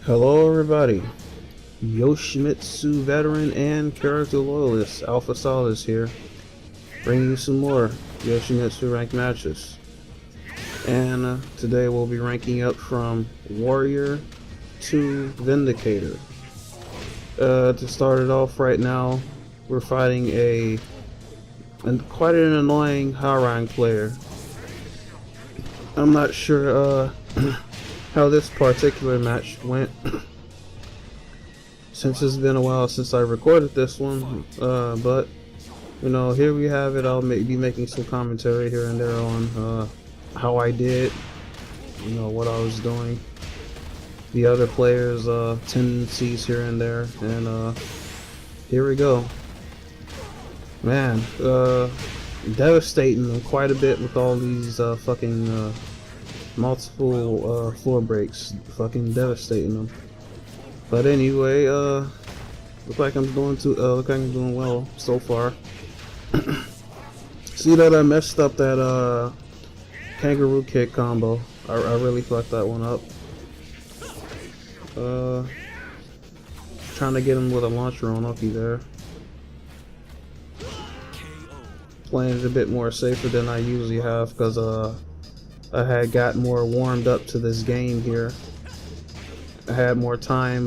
Hello everybody, Yoshimitsu veteran and character loyalist Alpha-Solidus here, bringing you some more Yoshimitsu ranked matches. And today we'll be ranking up from Warrior to Vindicator. To start it off right now, we're fighting quite an annoying hwoarang player. I'm not sure how this particular match went since it's been a while since I recorded this one, but you know, here we have it. I'll be making some commentary here and there on how I did, you know, what I was doing, the other players' tendencies here and there, and here we go. Man, devastating them quite a bit with all these fucking multiple floor breaks, fucking devastating them. But anyway, look like I'm doing well so far. See that I messed up that kangaroo kick combo. I really fucked that one up. Trying to get him with a launcher on Oki there. Playing it a bit more safer than I usually have because I had got more warmed up to this game here. I had more time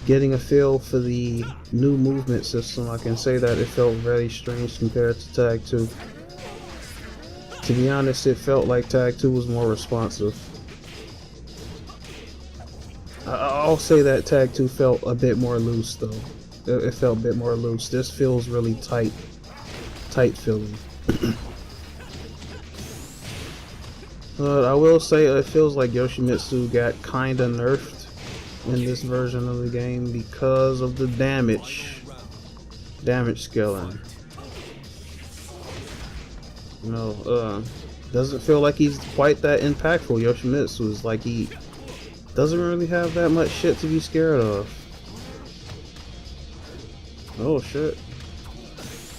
getting a feel for the new movement system. I can say that it felt very strange compared to Tag 2. To be honest, it felt like Tag 2 was more responsive. I'll say that Tag 2 felt a bit more loose though. It felt a bit more loose. This feels really tight feeling. But I will say it feels like Yoshimitsu got kinda nerfed in this version of the game because of the damage scaling. You know, doesn't feel like he's quite that impactful. Yoshimitsu is like he doesn't really have that much shit to be scared of. Oh shit.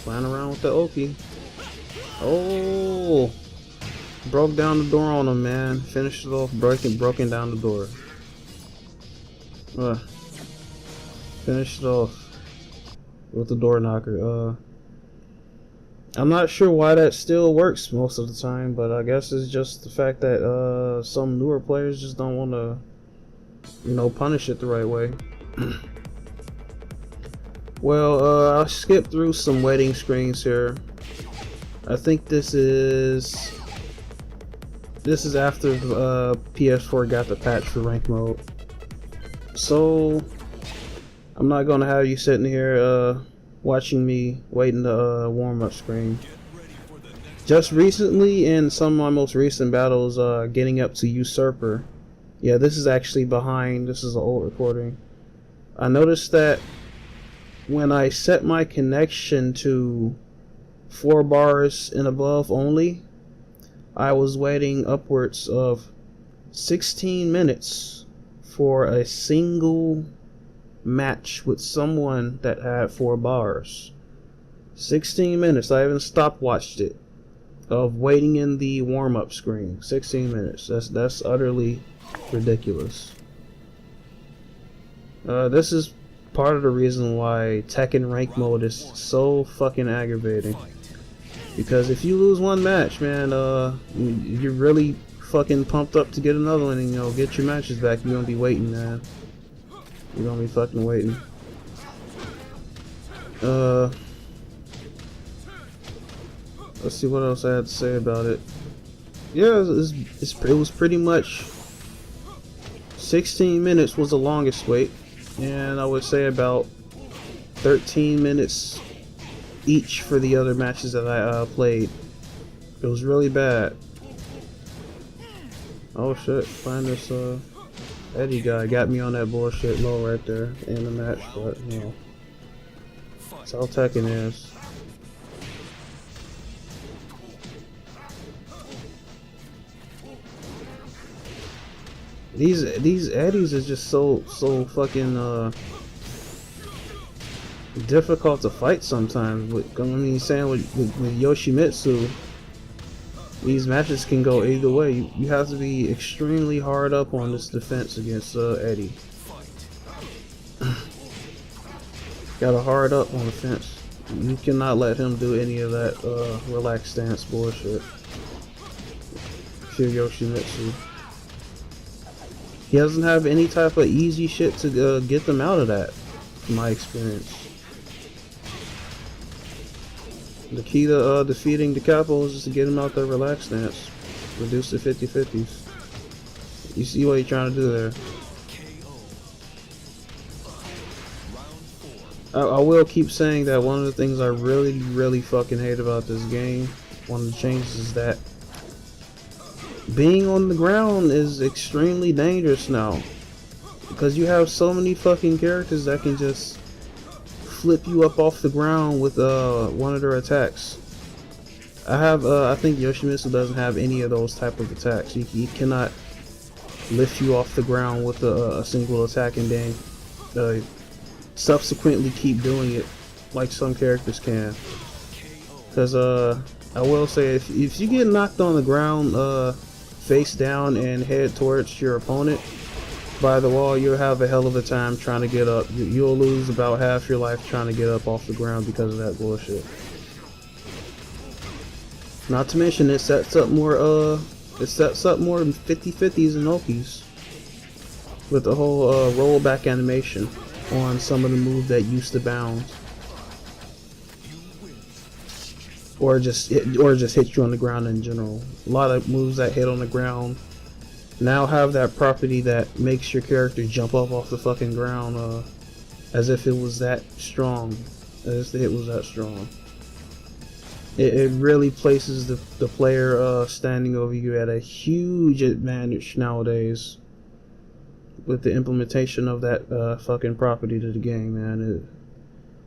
Playing around with the Oki. Oh! Broke down the door on him, man. Finished it off, broken down the door. Finished it off with the door knocker. I'm not sure why that still works most of the time, but I guess it's just the fact that some newer players just don't want to, you know, punish it the right way. Well, I'll skip through some waiting screens here. I think this is after PS4 got the patch for rank mode. So I'm not gonna have you sitting here watching me waiting the warm-up screen. Just recently, in some of my most recent battles, getting up to Usurper. Yeah, this is actually behind. This is an old recording. I noticed that when I set my connection to 4 bars and above only, I was waiting upwards of 16 minutes for a single match with someone that had 4 bars. 16 minutes. I haven't stopwatched it of waiting in the warm-up screen. 16 minutes. That's utterly ridiculous. This is part of the reason why Tekken rank mode is so fucking aggravating. Because if you lose one match, man, you're really fucking pumped up to get another one and, you know, get your matches back. You're gonna be waiting, man. You're gonna be fucking waiting. Let's see what else I had to say about it. Yeah, it was pretty much 16 minutes was the longest wait, and I would say about 13 minutes each for the other matches that I played. It was really bad. Oh shit, find this Eddie guy got me on that bullshit low right there in the match, but you know, that's how Tekken is. These Eddies is just so fucking difficult to fight sometimes. I mean, saying with Yoshimitsu, These matches can go either way. You have to be extremely hard up on this defense against Eddie. Gotta hard up on the fence. You cannot let him do any of that relaxed stance bullshit. If you're Yoshimitsu. He doesn't have any type of easy shit to get them out of that, from my experience. The key to defeating the Capos is to get him out there relaxed stance. Reduce the 50-50s. You see what he's trying to do there. I will keep saying that one of the things I really fucking hate about this game, one of the changes, is that being on the ground is extremely dangerous now. Because you have so many fucking characters that can just flip you up off the ground with one of their attacks. I think Yoshimitsu doesn't have any of those type of attacks. He cannot lift you off the ground with a single attack and then subsequently keep doing it like some characters can. Because I will say, if you get knocked on the ground face down and head towards your opponent by the wall, you'll have a hell of a time trying to get up. You'll lose about half your life trying to get up off the ground because of that bullshit. Not to mention it sets up more 50-50s and Okies with the whole rollback animation on some of the moves that used to bounce. Or just hit you on the ground in general. A lot of moves that hit on the ground now have that property that makes your character jump up off the fucking ground as if it was that strong. As if the hit was that strong. It really places the player standing over you at a huge advantage nowadays with the implementation of that fucking property to the game, man.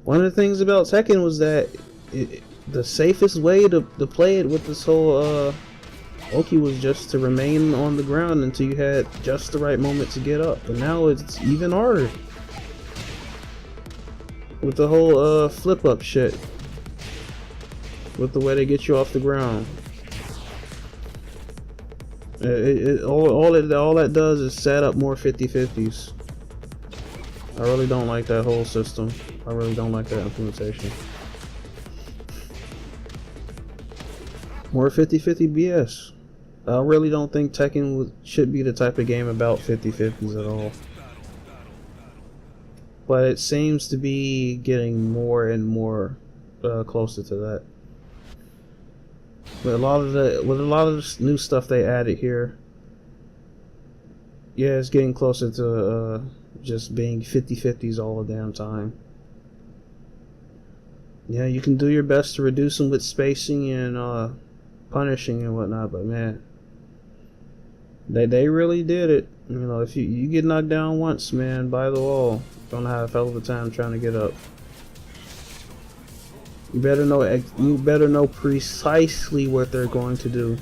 One of the things about Tekken was that the safest way to play it with this whole Oki was just to remain on the ground until you had just the right moment to get up. But now it's even harder with the whole flip up shit, with the way they get you off the ground. All that does is set up more 50-50s. I really don't like that whole system. I really don't like that implementation. More 50-50 BS. I really don't think Tekken should be the type of game about 50-50s at all. But it seems to be getting more and more closer to that. With a lot of the new stuff they added here, yeah, it's getting closer to just being 50-50s all the damn time. Yeah, you can do your best to reduce them with spacing and punishing and whatnot, but man, they really did it. You know, if you get knocked down once, man, by the wall, you're gonna have a hell of a time trying to get up. You better know precisely what they're going to do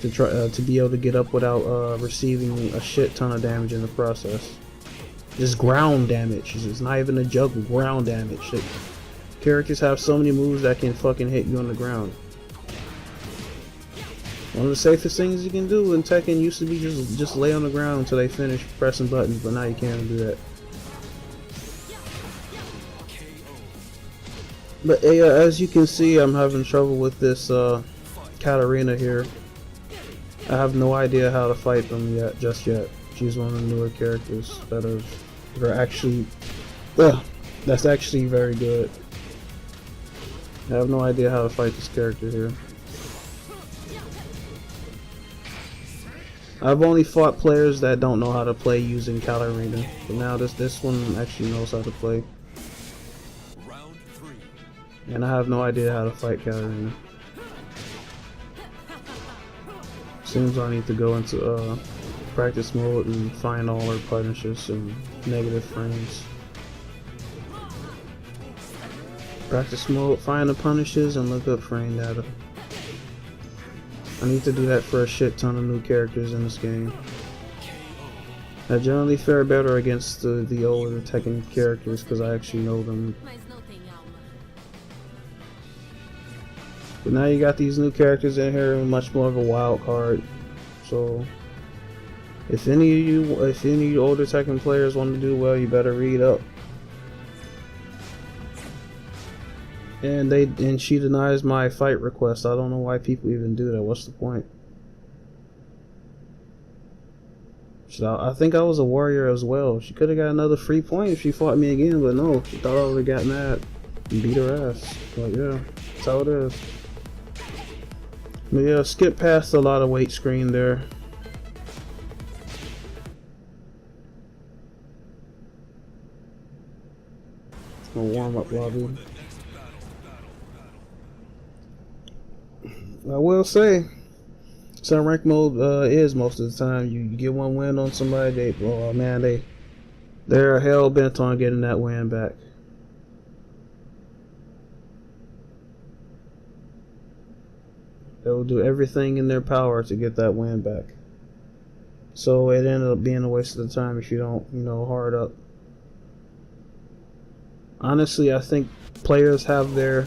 to try to be able to get up without receiving a shit ton of damage in the process. Just ground damage. It's not even a joke. Ground damage. Characters have so many moves that can fucking hit you on the ground. One of the safest things you can do in Tekken used to be just lay on the ground until they finish pressing buttons, but now you can't do that. But as you can see, I'm having trouble with this Katarina here. I have no idea how to fight them just yet. She's one of the newer characters that are actually, that's actually very good. I have no idea how to fight this character here. I've only fought players that don't know how to play using Katarina, but now this one actually knows how to play. And I have no idea how to fight Katarina. Seems I need to go into practice mode and find all her punishes and negative frames. Practice mode, find the punishes and look up frame data. I need to do that for a shit ton of new characters in this game. I generally fare better against the older Tekken characters because I actually know them. But now you got these new characters in here, much more of a wild card. So if any of you older Tekken players want to do well, you better read up. And she denies my fight request. I don't know why people even do that. What's the point? I think I was a warrior as well. She could have got another free point if she fought me again, but no. She thought I would have got mad and beat her ass. But yeah, that's how it is. But yeah, skip past a lot of weight screen there. A warm-up lobby. I will say, some rank mode is most of the time you get one win on somebody, they're hell bent on getting that win back. They will do everything in their power to get that win back. So it ended up being a waste of the time if you don't, hard up. Honestly, I think players have their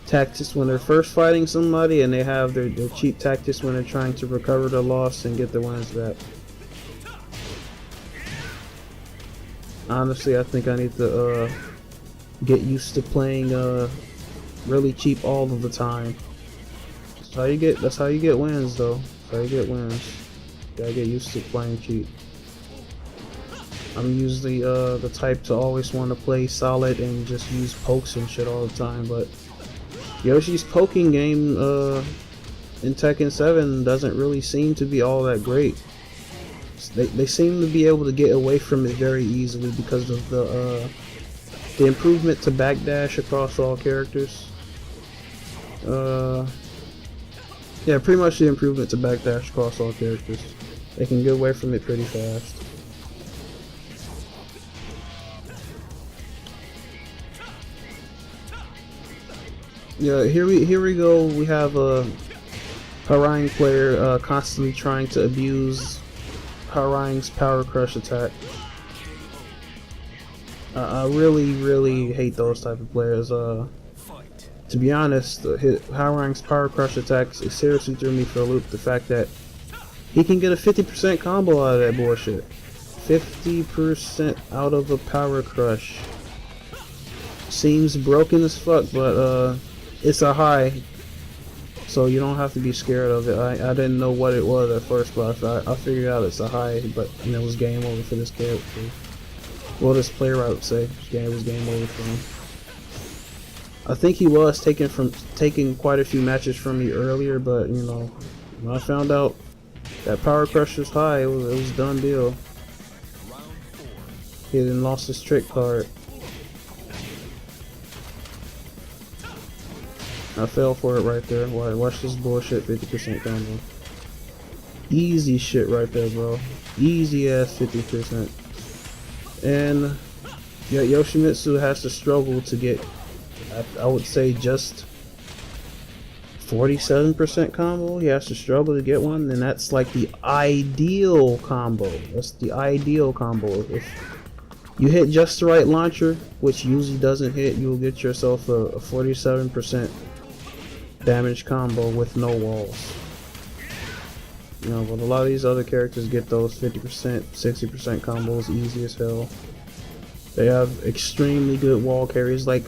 tactics when they're first fighting somebody, and they have their cheap tactics when they're trying to recover the loss and get their wins back. Honestly, I think I need to get used to playing really cheap all of the time. That's how you get wins, though. That's how you get wins. You gotta get used to playing cheap. I'm usually the type to always want to play solid and just use pokes and shit all the time, but Yoshi's poking game in Tekken 7 doesn't really seem to be all that great. They seem to be able to get away from it very easily because of the improvement to backdash across all characters. Yeah, pretty much the improvement to backdash across all characters. They can get away from it pretty fast. Yeah, here we go. We have a hwoarang player constantly trying to abuse hwoarang's power crush attack. I really hate those type of players. To be honest, hwoarang's power crush attacks seriously threw me for a loop. The fact that he can get a 50% combo out of that bullshit. 50% out of a power crush. Seems broken as fuck, but it's a high, so you don't have to be scared of it. I didn't know what it was at first, but I figured out it's a high, but it was game over for this character. Well, this player, I would say. It was game over for him. I think he was taking quite a few matches from me earlier, but when I found out that power crush was high, it was a done deal. He then lost his trick card. I fell for it right there. Watch this bullshit 50% combo. Easy shit right there, bro. Easy ass 50%. And yeah, Yoshimitsu has to struggle to get, I would say, just 47% combo. He has to struggle to get one, and that's like the ideal combo. That's the ideal combo. If you hit just the right launcher, which usually doesn't hit, you'll get yourself a 47% damage combo with no walls. But a lot of these other characters get those 50%, 60% combos easy as hell. They have extremely good wall carries. Like,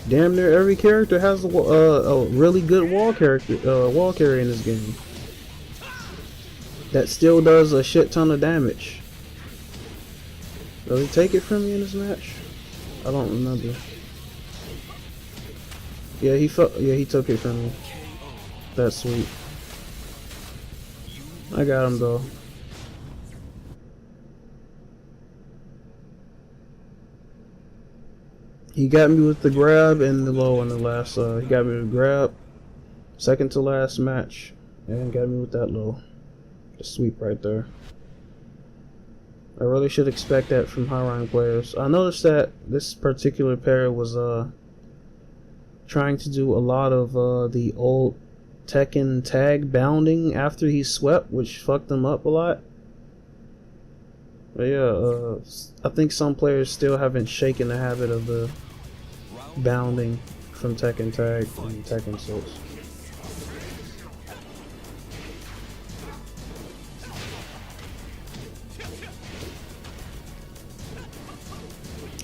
damn near every character has a really good wall carry in this game. That still does a shit ton of damage. Does he take it from me in this match? I don't remember. Yeah, he took it from me. That's sweet. I got him though. He got me with the grab and the low on the last. He got me with the grab, second to last match, and got me with that low. Just sweep right there. I really should expect that from hwoarang players. I noticed that this particular pair was trying to do a lot of the old Tekken tag bounding after he swept, which fucked him up a lot. But yeah, I think some players still haven't shaken the habit of the bounding. from Tekken Tag and Tekken 6.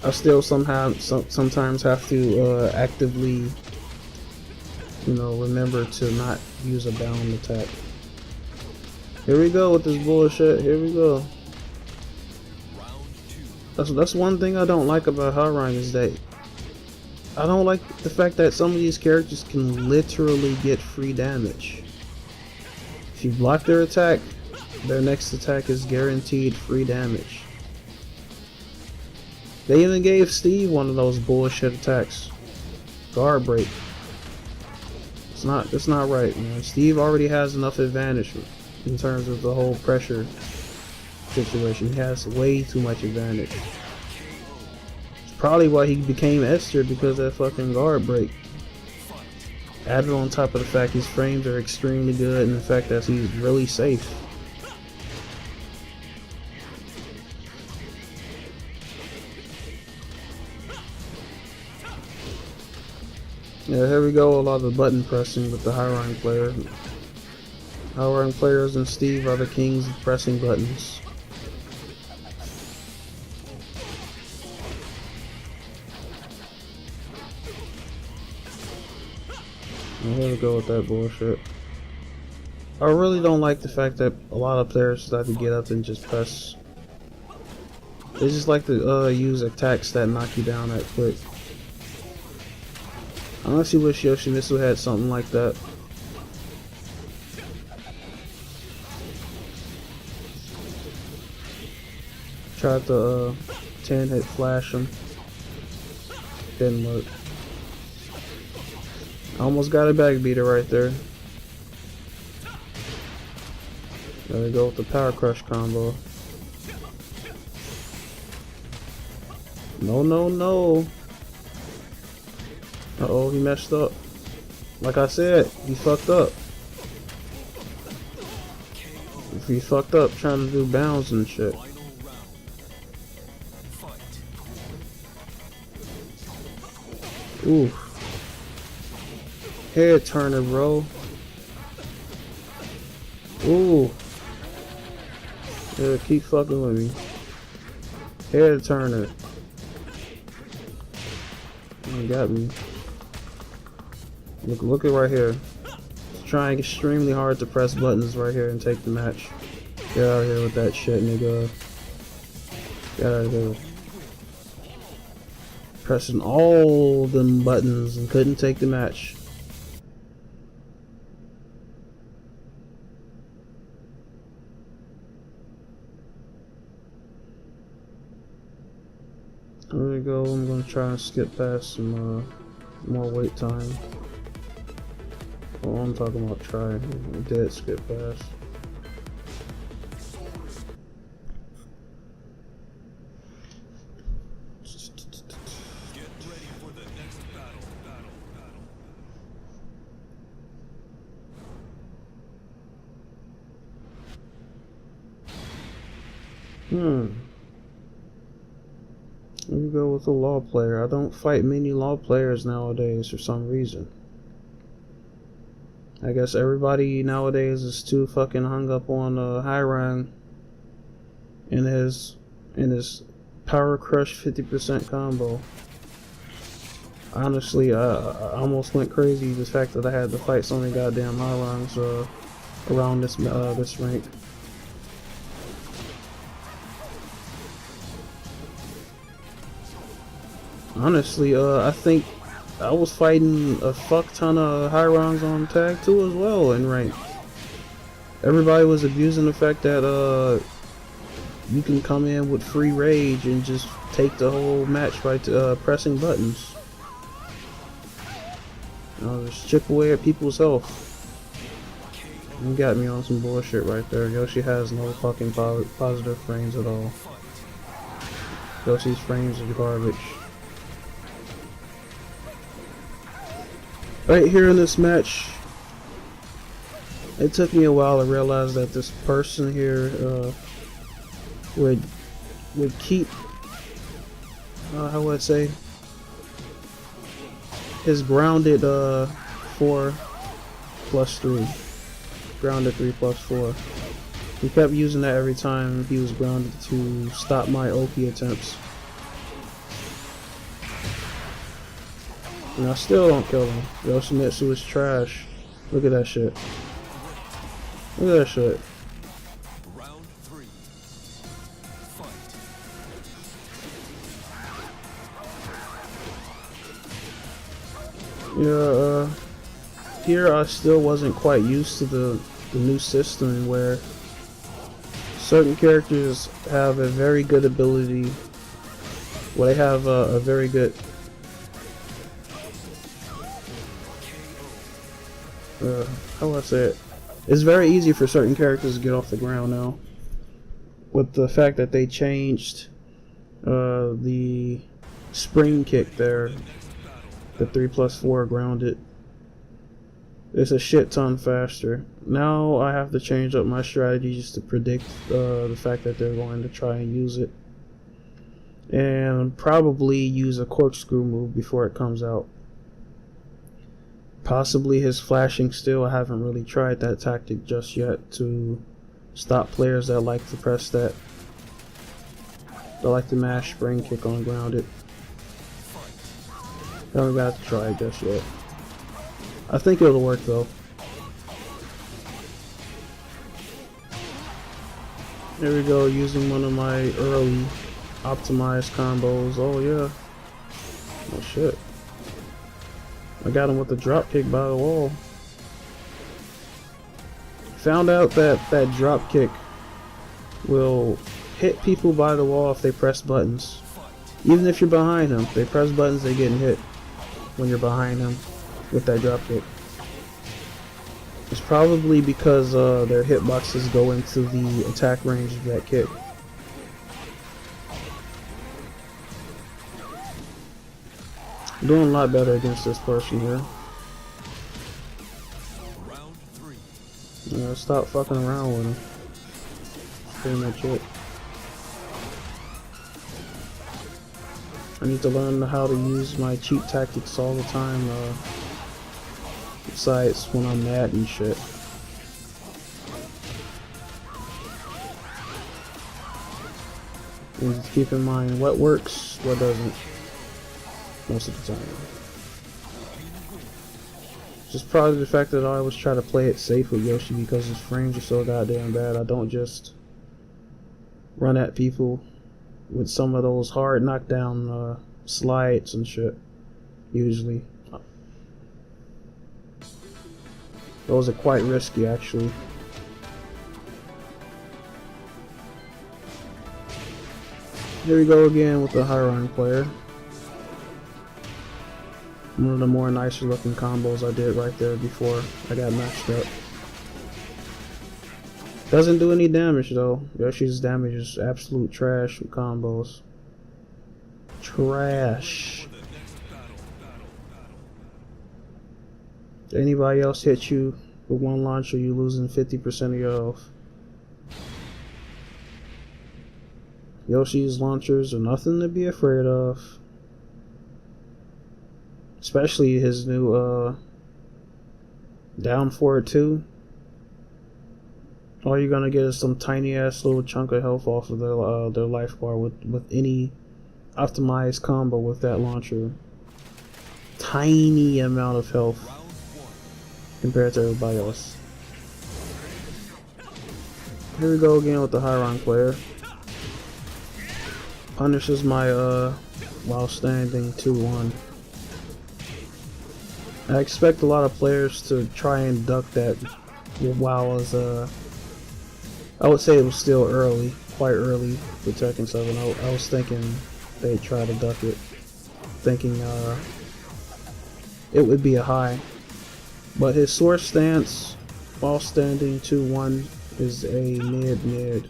I still sometimes have to actively, you know, remember to not use a bound attack. Here we go with this bullshit. Here we go. That's one thing I don't like about hwoarang is that I don't like the fact that some of these characters can literally get free damage. If you block their attack, their next attack is guaranteed free damage. They even gave Steve one of those bullshit attacks. Guard break. It's not right, man. Steve already has enough advantage in terms of the whole pressure situation. He has way too much advantage. It's probably why he became S tier, because of that fucking guard break. Added on top of the fact his frames are extremely good and the fact that he's really safe. Yeah, here we go, a lot of button pressing with the hwoarang player. hwoarang players and Steve are the kings of pressing buttons. And here we go with that bullshit. I really don't like the fact that a lot of players just have to get up and just press. They just like to use attacks that knock you down that quick. I honestly wish Yoshimitsu had something like that. Tried to 10-hit flash him. Didn't work. Almost got a backbeater right there. Gotta go with the power crush combo. No, no, no. Uh-oh, he messed up. Like I said, he fucked up. If he fucked up trying to do bounds and shit. Ooh. Head turner, bro. Ooh. Yeah, keep fucking with me. Head turner. You got me. Look at right here. It's trying extremely hard to press buttons right here and take the match. Get out of here with that shit, nigga. Get out of here. Pressing all them buttons and couldn't take the match. There we go. I'm gonna try and skip past some more wait time. Oh, I'm talking about trying. I did skip past. Get ready for the next battle. Let me go with a law player. I don't fight many law players nowadays for some reason. I guess everybody nowadays is too fucking hung up on hwoarang and his power crush 50% combo. Honestly, I almost went crazy the fact that I had to fight so many goddamn hwoarangs around this rank. Honestly, I think I was fighting a fuck ton of hwoarangs on tag 2 as well in rank. Everybody was abusing the fact that you can come in with free rage and just take the whole match by pressing buttons. You know, just chip away at people's health. You got me on some bullshit right there. Yoshi has no fucking positive frames at all. Yoshi's frames are garbage. Right here in this match, it took me a while to realize that this person here would keep how would I say, his grounded 4 plus 3. Grounded 3 plus 4. He kept using that every time he was grounded to stop my OP attempts. And I still don't kill him. Yoshimitsu is trash. Look at that shit. Look at that shit. Round 3. Fight. Yeah, here I still wasn't quite used to the new system where certain characters have a very good ability. Well, they have a very good how do I say it? It's very easy for certain characters to get off the ground now. With the fact that they changed the spring kick there, the 3 plus 4 grounded. It's a shit ton faster. Now I have to change up my strategies to predict the fact that they're going to try and use it. And probably use a corkscrew move before it comes out. Possibly his flashing steel. I haven't really tried that tactic just yet to stop players that like to press that. They like to mash spring kick on grounded. Haven't got to try it just yet. I think it'll work though. Here we go, using one of my early optimized combos. Oh yeah. Oh shit. I got him with the drop kick by the wall. Found out that that drop kick will hit people by the wall if they press buttons. Even if you're behind them, they press buttons, they getting hit when you're behind them with that drop kick. It's probably because their hitboxes go into the attack range of that kick. I'm doing a lot better against this person here. Round 3. Yeah, stop fucking around with him. That's pretty much it. I need to learn how to use my cheat tactics all the time, besides when I'm mad and shit. And just keep in mind what works, what doesn't, most of the time. Just probably the fact that I always try to play it safe with Yoshi because his frames are so goddamn bad. I don't just run at people with some of those hard knockdown slides and shit, usually. Those are quite risky, actually. Here we go again with the hwoarang player. One of the more nicer looking combos I did right there before I got matched up. Doesn't do any damage though. Yoshi's damage is absolute trash with combos. Trash. If anybody else hits you with one launcher, you're losing 50% of your health. Yoshi's launchers are nothing to be afraid of. Especially his new down forward 2. All you're gonna get is some tiny ass little chunk of health off of their life bar with any optimized combo with that launcher. Tiny amount of health compared to everybody else. Here we go again with the hwoarang player. Punishes my while standing 2-1. I expect a lot of players to try and duck that while I was I would say it was still early, quite early for Tekken 7. I was thinking they'd try to duck it, thinking it would be a high. But his sword stance while standing 2-1 is a mid.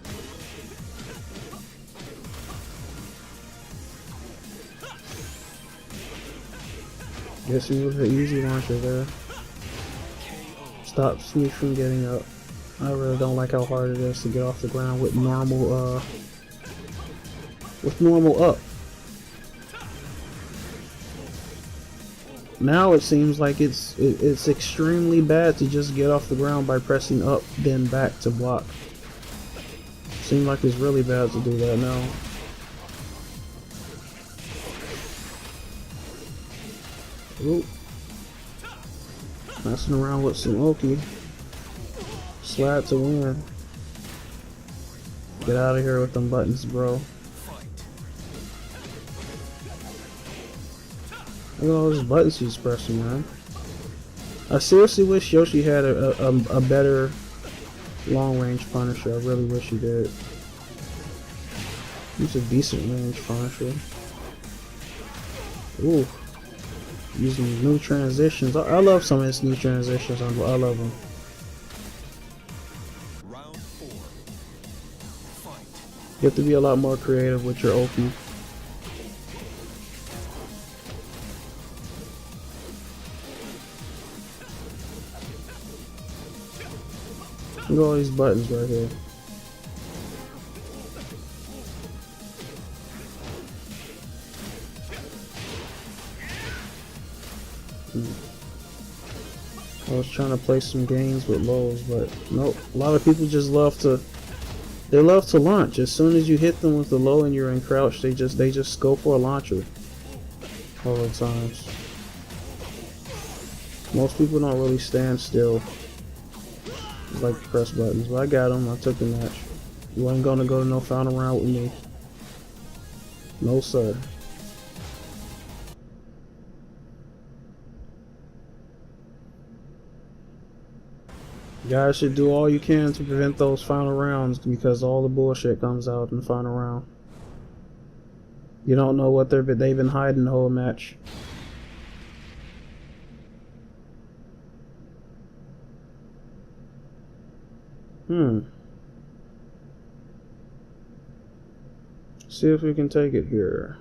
Guess he was an easy launcher there. Stops me from getting up. I really don't like how hard it is to get off the ground with normal up. Now it seems like it's extremely bad to just get off the ground by pressing up then back to block. Seems like it's really bad to do that now. Oop. Messing around with some Oki. Slide to win. Get out of here with them buttons, bro. Look at all those buttons he's pressing, man. I seriously wish Yoshi had a better long-range Punisher. I really wish he did. He's a decent range Punisher. Ooh. Using new transitions. I love some of his new transitions. I love them. Round 4. Fight. You have to be a lot more creative with your Oki. Look at all these buttons right here. I was trying to play some games with lows, but nope. A lot of people just love to launch. As soon as you hit them with the low and you're in crouch, they just go for a launcher all the times. Most people don't really stand still. Just like to press buttons, but I got him. I took the match. You wasn't gonna go to no final round with me. No sir. You guys should do all you can to prevent those final rounds because all the bullshit comes out in the final round. You don't know what they've been hiding the whole match. See if we can take it here.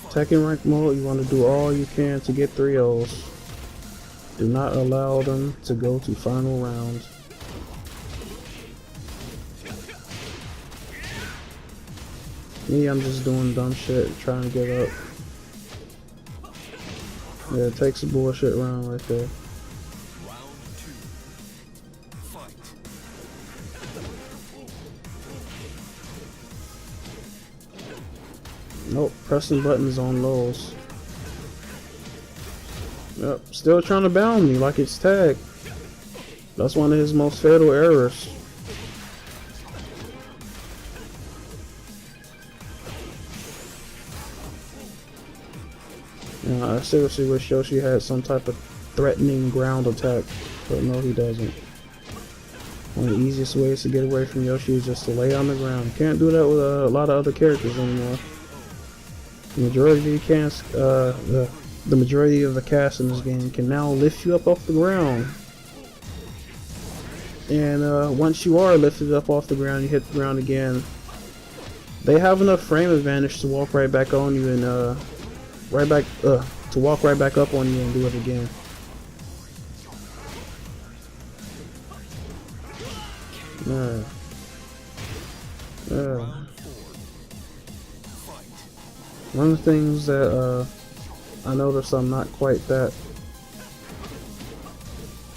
Tekken rank mode, you want to do all you can to get 3-0s. Do not allow them to go to final rounds. Me, I'm just doing dumb shit, trying to get up. Yeah, it takes a bullshit round right there. Round 2. Fight. Nope, pressing buttons on lows. Yep, still trying to bound me like it's tag. That's one of his most fatal errors. I seriously wish Yoshi had some type of threatening ground attack, but no, he doesn't. One of the easiest ways to get away from Yoshi is just to lay on the ground. You can't do that with a lot of other characters anymore. The majority of the cast in this game can now lift you up off the ground. And once you are lifted up off the ground, you hit the ground again. They have enough frame advantage to walk right back on you and to walk right back up on you and do it again. One of the things that I noticed I'm not quite that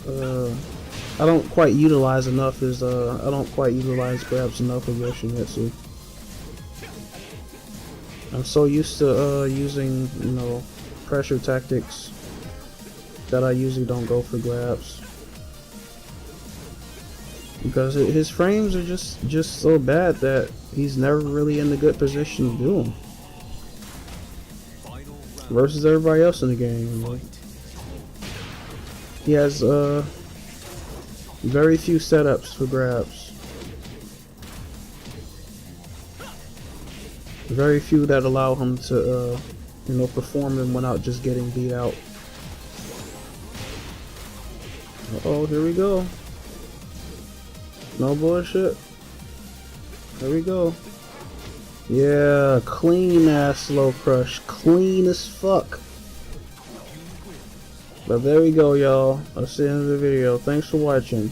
I don't quite utilize enough is I don't quite utilize grabs enough with Yoshimitsu. I'm so used to using, you know, pressure tactics that I usually don't go for grabs because his frames are just so bad that he's never really in a good position to do them versus everybody else in the game. You know? He has very few setups for grabs. Very few that allow him to, you know, perform them without just getting beat out. Uh-oh, here we go. No bullshit. Here we go. Yeah, clean ass slow crush. Clean as fuck. But there we go, y'all. That's the end of the video. Thanks for watching.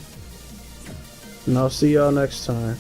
And I'll see y'all next time.